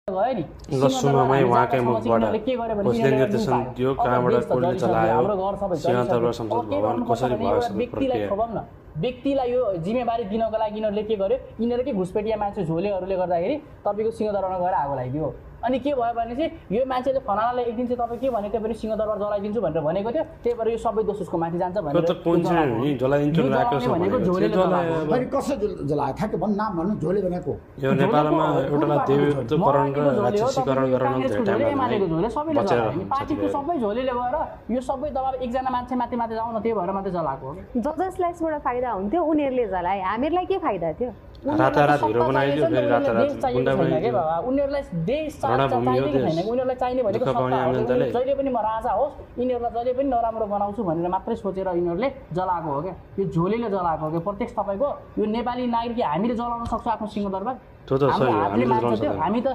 भयो नि ल सुनमै उहाँकै मुखबाट कसले निर्देशन दियो कहाँबाट कसले चलायो सिंहदरबार संसद भवन कसरी भयो सबै प्रक्रिया व्यक्तिलाई यो जिम्मेवारी दिनको लागि यिनीहरूले के गर्यो यिनीहरूकै घुसपेटिया मान्छे झोलेहरूले गर्दाखेरि तपाईँको सिंहदरबारमा गएर आगो लगाइदियो अनि के भयो भने चाहिँ यो मान्छेले फलानालाई एक दिन चाहिँ तपाईँ के भनेको थियो भने सिंहदरबार जलाइदिन्छु भनेर भनेको थियो त्यही भएर यो सबै दोष उसको माथि जान्छ भनेर कसरी जलायो थाहा भन्न नाम भन्नु झोले भनेको यो नेपालमा एउटा देवत्वकरण र राक्षसीकरण गरेर एमालेको झोले सबैले जलायो पार्टीको सबै झोलेले गएर यो सबै दबाब एकजना मान्छे माथि माथि जाउँ न त्यही भएर मात्रै जलाएको हो जसलाई यसबाट फाइदा हुन्थ्यो उनीहरूले जलाए हामीहरूलाई के फाइदा थियो रातारात हिरो बनाइदियो फेरि रातारात गुण्डा बनाइदियो उनीहरूलाई देश उनीहरूलाई चाहिने भनेको जहिले पनि म राजा होस् यिनीहरूलाई जहिले पनि नराम्रो बनाउँछु भनेर मात्रै सोचेर यिनीहरूले जलाएको हो क्या यो झोलीले जलाएको हो क्या प्रत्यक्ष तपाईँको यो नेपाली नागरिक हामीले जलाउन सक्छौँ आफ्नो सिंहदरबार हामी त